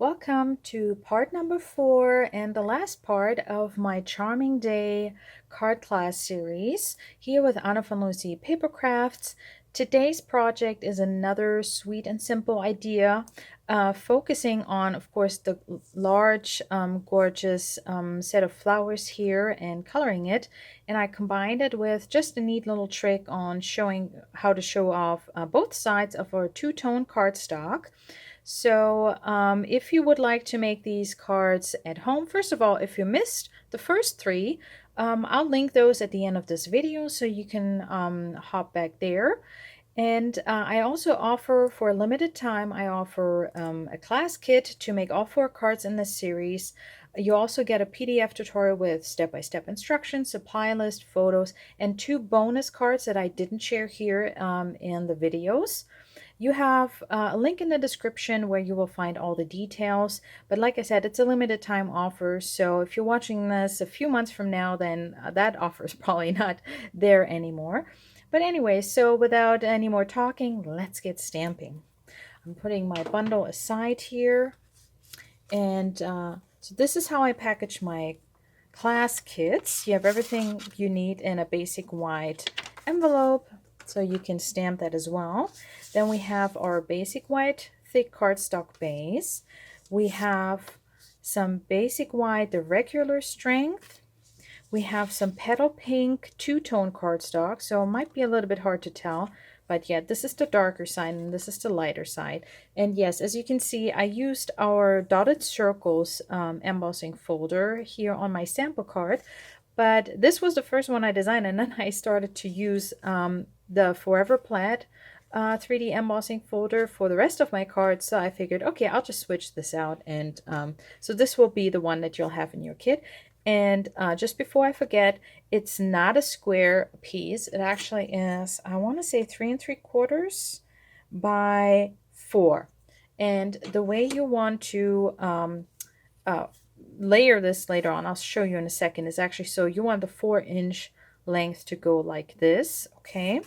Welcome to part number 4 and the last part of my Charming Day card class series here with Anna von Lucy Paper Crafts. Today's project is another sweet and simple idea, focusing on, of course, the large, gorgeous set of flowers here and coloring it. And I combined it with just a neat little trick on showing how to show off both sides of our two-tone cardstock. So if you would like to make these cards at home, first of all, if you missed the first 3, I'll link those at the end of this video so you can hop back there. And I also offer, for a limited time, I offer a class kit to make all 4 cards in this series. You also get a PDF tutorial with step-by-step instructions, supply list, photos, and 2 bonus cards that I didn't share here in the videos. You have a link in the description where you will find all the details. But like I said, it's a limited time offer. So if you're watching this a few months from now, then that offer is probably not there anymore. But anyway, so without any more talking, let's get stamping. I'm putting my bundle aside here. And so this is how I package my class kits. You have everything you need in a basic white envelope, so you can stamp that as well. Then we have our basic white thick cardstock base. We have some basic white, the regular strength. We have some petal pink two-tone cardstock, so it might be a little bit hard to tell. But yeah, this is the darker side and this is the lighter side. And yes, as you can see, I used our dotted circles embossing folder here on my sample card. But this was the first one I designed, and then I started to use the Forever Plaid 3D embossing folder for the rest of my cards. So I figured, okay, I'll just switch this out. And so this will be the one that you'll have in your kit. And just before I forget, it's not a square piece. It actually is, I want to say 3 3/4 by 4. And the way you want to layer this later on, I'll show you in a second, is actually, so you want the 4-inch length to go like this. Okay,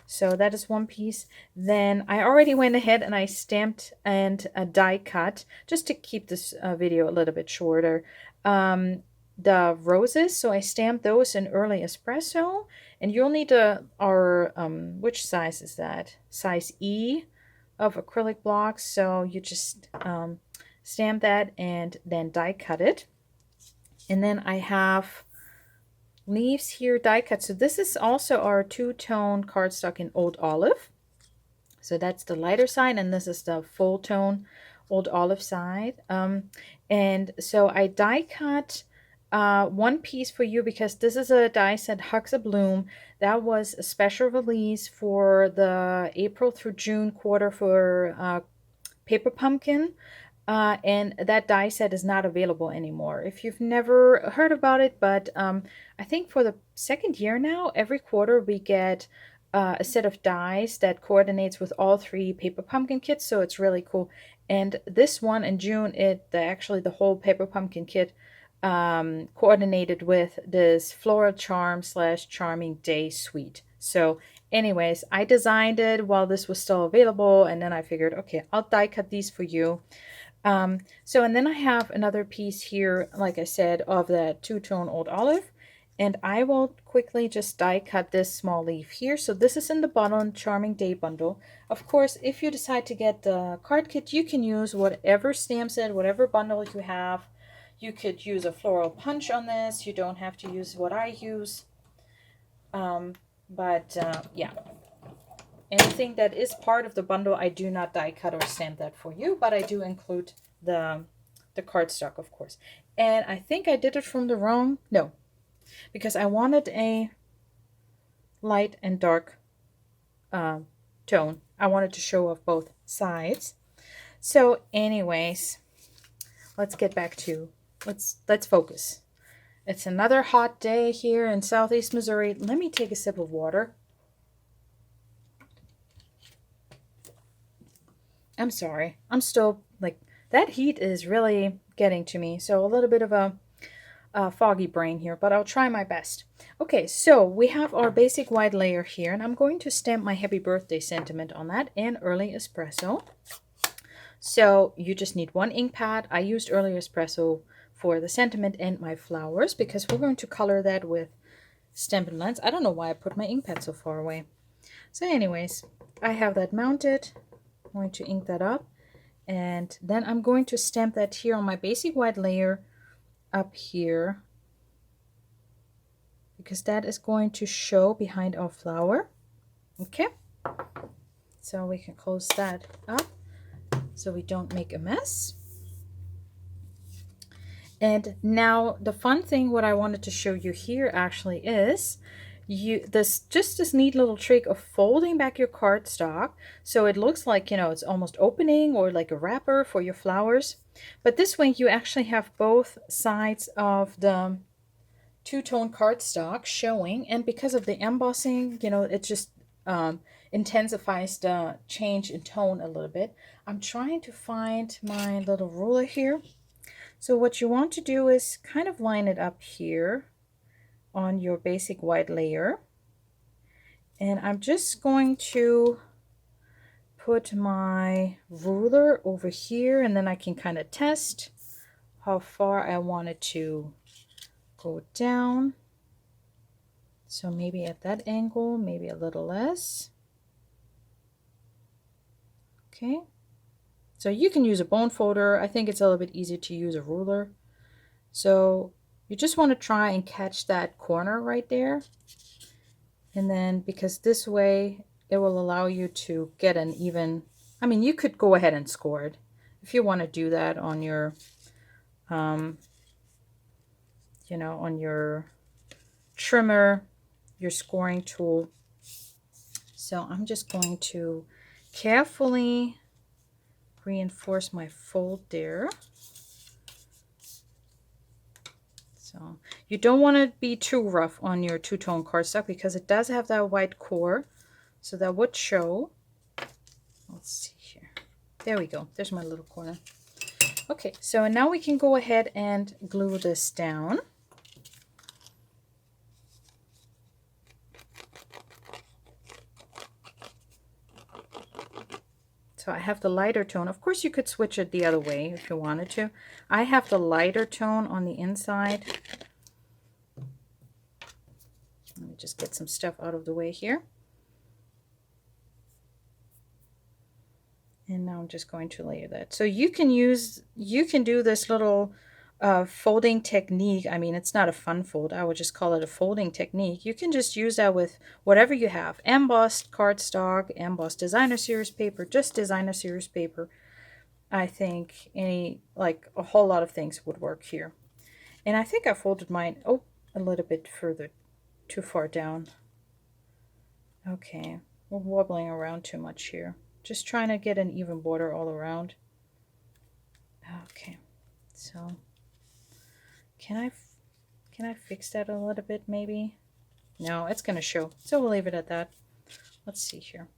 so that is one piece. Then I already went ahead and I stamped and die cut, just to keep this video a little bit shorter, the roses. So I stamped those in early espresso, and you'll need our which size is that? Size E of acrylic blocks. So you just stamp that and then die cut it. And then I have leaves here die cut. So this is also our two-tone cardstock in Old Olive. So that's the lighter side, and this is the full tone Old Olive side. And so I die cut one piece for you because this is a die set Hugs a Bloom. That was a special release for the April through June quarter for Paper Pumpkin. And that die set is not available anymore. If you've never heard about it, but I think for the 2nd year now, every quarter we get a set of dies that coordinates with all 3 Paper Pumpkin kits, so it's really cool. And this one in June, actually the whole Paper Pumpkin kit coordinated with this Floral Charm / Charming Day suite. So anyways, I designed it while this was still available, and then I figured, okay, I'll die cut these for you. So, and then I have another piece here, like I said, of that two-tone Old Olive, and I will quickly just die cut this small leaf here. So this is in the bottom Charming Day bundle. Of course, if you decide to get the card kit, you can use whatever stamp set, whatever bundle you have. You could use a floral punch on this. You don't have to use what I use. Yeah. Anything that is part of the bundle, I do not die cut or stamp that for you, but I do include the cardstock, of course. And I think I did it from the wrong, no, because I wanted a light and dark tone. I wanted to show off both sides. So anyways, let's get back to, let's focus. It's another hot day here in Southeast Missouri. Let me take a sip of water. I'm sorry. I'm still, like, that heat is really getting to me. So a little bit of a foggy brain here, but I'll try my best. Okay, so we have our basic white layer here, and I'm going to stamp my happy birthday sentiment on that in early espresso. So you just need one ink pad. I used earlier espresso for the sentiment and my flowers because we're going to color that with Stampin' Lens. I don't know why I put my ink pad so far away. So anyways, I have that mounted. I'm going to ink that up. And then I'm going to stamp that here on my basic white layer up here, because that is going to show behind our flower. Okay, so we can close that up so we don't make a mess. And now the fun thing, what I wanted to show you here actually is this neat little trick of folding back your cardstock so it looks like, you know, it's almost opening or like a wrapper for your flowers. But this way you actually have both sides of the two-tone cardstock showing, and because of the embossing, you know, it just intensifies the change in tone a little bit. I'm trying to find my little ruler here. So what you want to do is kind of line it up here on your basic white layer. And I'm just going to put my ruler over here, and then I can kind of test how far I want it to go down. So maybe at that angle, maybe a little less. Okay. So you can use a bone folder. I think it's a little bit easier to use a ruler. So you just want to try and catch that corner right there. And then because this way it will allow you to get an even, I mean, you could go ahead and score it if you want to do that on your, you know, on your trimmer, your scoring tool. So I'm just going to carefully reinforce my fold there. So you don't want to be too rough on your two-tone cardstock because it does have that white core, so that would show. Let's see here. There we go. There's my little corner. Okay, so now we can go ahead and glue this down. So I have the lighter tone. Of course, you could switch it the other way if you wanted to. I have the lighter tone on the inside. Let me just get some stuff out of the way here. And now I'm just going to layer that. So you can do this little folding technique. I mean, it's not a fun fold. I would just call it a folding technique. You can just use that with whatever you have. Embossed cardstock, embossed designer series paper, just designer series paper. I think like a whole lot of things would work here. And I think I folded mine, a little bit further, too far down. Okay, we're wobbling around too much here. Just trying to get an even border all around. Okay, so can I fix that a little bit maybe? No, it's gonna show, so we'll leave it at that. Let's see here.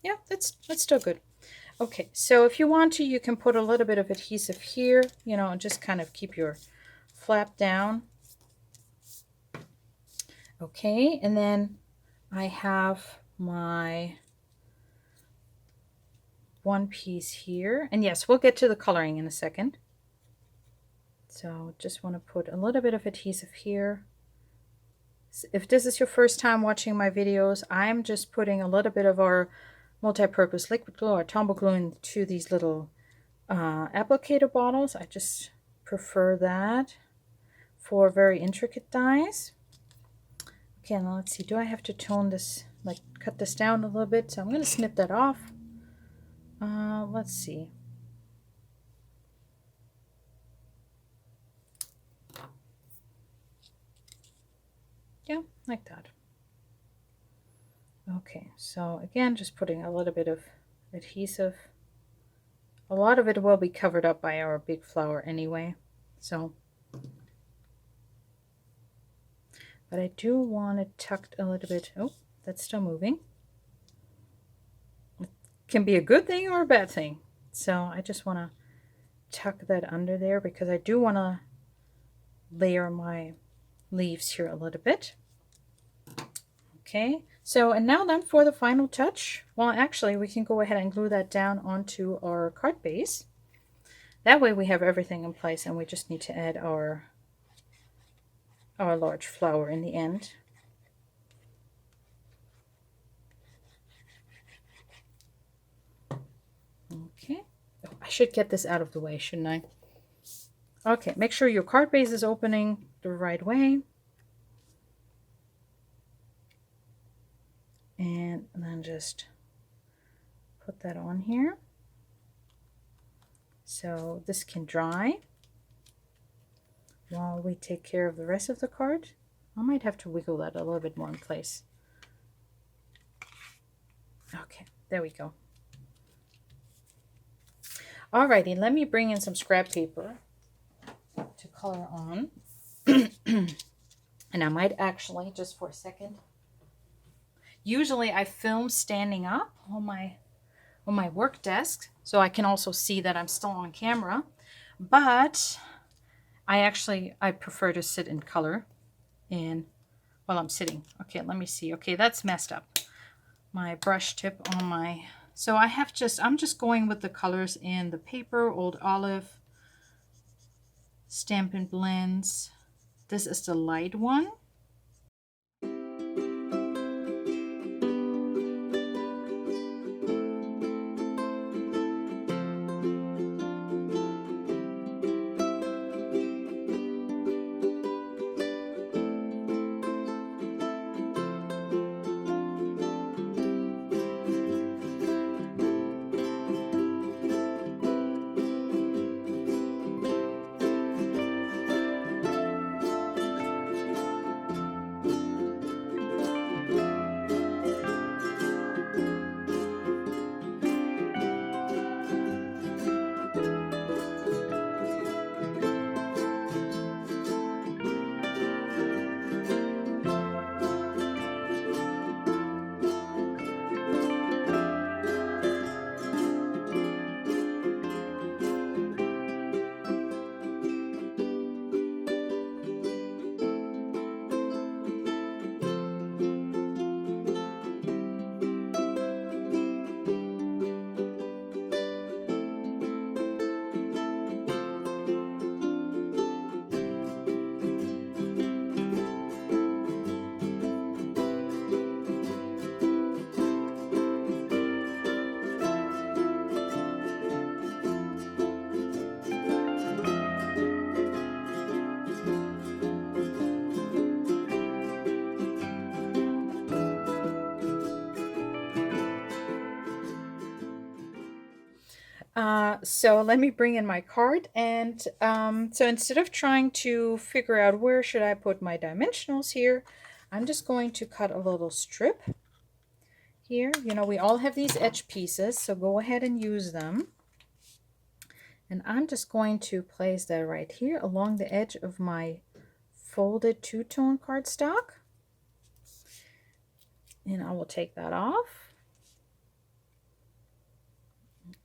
Yeah, that's still good. Okay, so if you want to, you can put a little bit of adhesive here, you know, and just kind of keep your flap down. Okay, and then I have my one piece here, and yes, we'll get to the coloring in a second. So just want to put a little bit of adhesive here. If this is your first time watching my videos, I'm just putting a little bit of our multi-purpose liquid glue or Tombow glue into these little applicator bottles. I just prefer that for very intricate dies. Okay, now let's see, do I have to tone this, like cut this down a little bit? So I'm going to snip that off. Let's see. Yeah, like that. Okay, so again, just putting a little bit of adhesive. A lot of it will be covered up by our big flower anyway, so. But I do want it tucked a little bit. Oh, that's still moving. It can be a good thing or a bad thing. So I just want to tuck that under there because I do want to layer my leaves here a little bit. Okay, So, and now then for the final touch. Well, actually, we can go ahead and glue that down onto our card base. That way we have everything in place and we just need to add our large flower in the end. Okay. Oh, I should get this out of the way, shouldn't I? Okay, make sure your card base is opening the right way. And then just put that on here. So this can dry while we take care of the rest of the card. I might have to wiggle that a little bit more in place. Okay, there we go. Alrighty, let me bring in some scrap paper to color on. And I might actually, just for a second, usually I film standing up on my work desk so I can also see that I'm still on camera, but I prefer to sit in color and while I'm sitting. Okay, let me see. Okay, that's messed up. My brush tip on my, so I'm just going with the colors in the paper, Old Olive, Stampin' Blends. This is the light one. So let me bring in my card, and so instead of trying to figure out where should I put my dimensionals here, I'm just going to cut a little strip here. You know, we all have these edge pieces, so go ahead and use them. And I'm just going to place that right here along the edge of my folded two-tone cardstock. And I will take that off.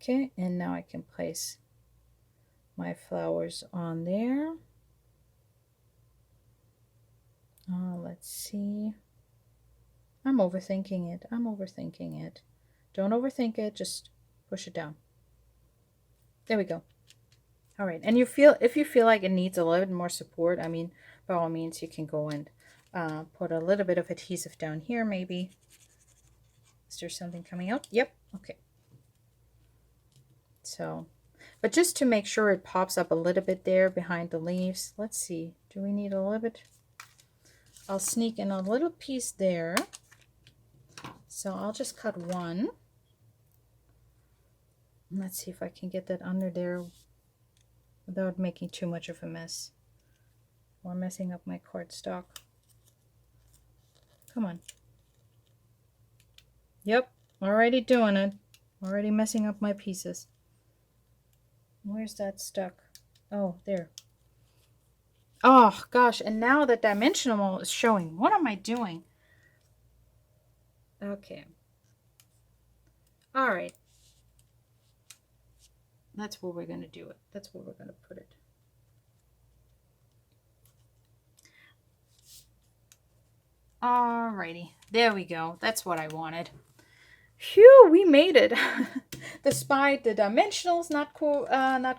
Okay, and now I can place my flowers on there. Let's see. I'm overthinking it. I'm overthinking it. Don't overthink it. Just push it down. There we go. All right. And if you feel like it needs a little bit more support, I mean, by all means, you can go and put a little bit of adhesive down here, maybe. Is there something coming out? Yep. Okay. So, but just to make sure it pops up a little bit there behind the leaves. Let's see. Do we need a little bit? I'll sneak in a little piece there. So I'll just cut one. Let's see if I can get that under there without making too much of a mess or messing up my cardstock. Come on. Yep, already doing it. Already messing up my pieces. Where's that stuck? Oh, there. Oh, gosh, and now the dimensional is showing. What am I doing? Okay. All right. That's where we're going to do it. That's where we're going to put it. Alrighty, there we go. That's what I wanted. Phew, we made it. Despite the dimensionals not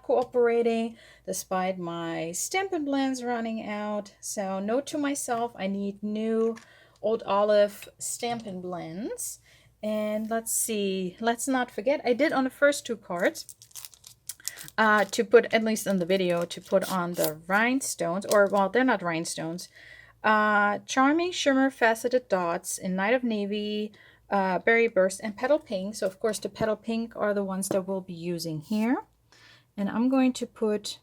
cooperating, despite my Stampin' Blends running out. So note to myself, I need new Old Olive Stampin' Blends. And let's see, let's not forget, I did on the first two cards, to put, at least in the video, to put on the rhinestones, or well, they're not rhinestones. Charming Shimmer Faceted Dots in Night of Navy, Berry Burst, and Petal Pink. So of course the Petal Pink are the ones that we'll be using here. And I'm going to put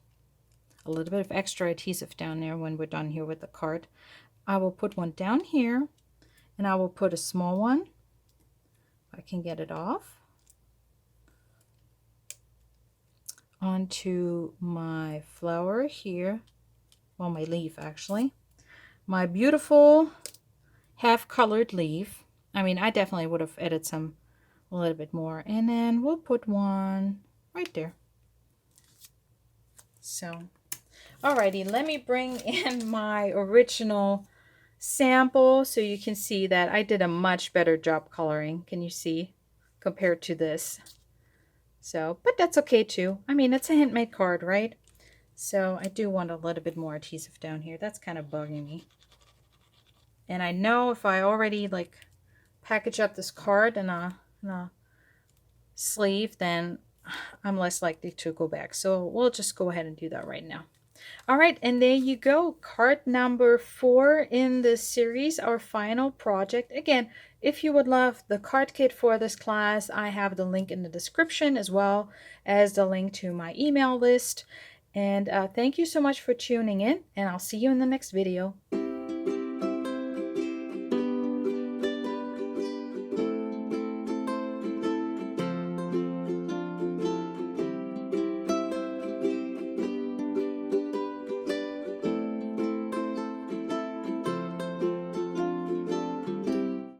a little bit of extra adhesive down there when we're done here with the card. I will put one down here, and I will put a small one, if I can get it off, onto my flower here. Well, my leaf actually. My beautiful half-colored leaf. I mean, I definitely would have added a little bit more. And then we'll put one right there. So, alrighty, let me bring in my original sample so you can see that I did a much better job coloring. Can you see? Compared to this. So, but that's okay too. I mean, it's a handmade card, right? So I do want a little bit more adhesive down here. That's kind of bugging me. And I know if I already like package up this card in a sleeve, then I'm less likely to go back. So we'll just go ahead and do that right now. All right, and there you go. Card number 4 in this series, our final project. Again, if you would love the card kit for this class, I have the link in the description as well as the link to my email list. And thank you so much for tuning in, and I'll see you in the next video.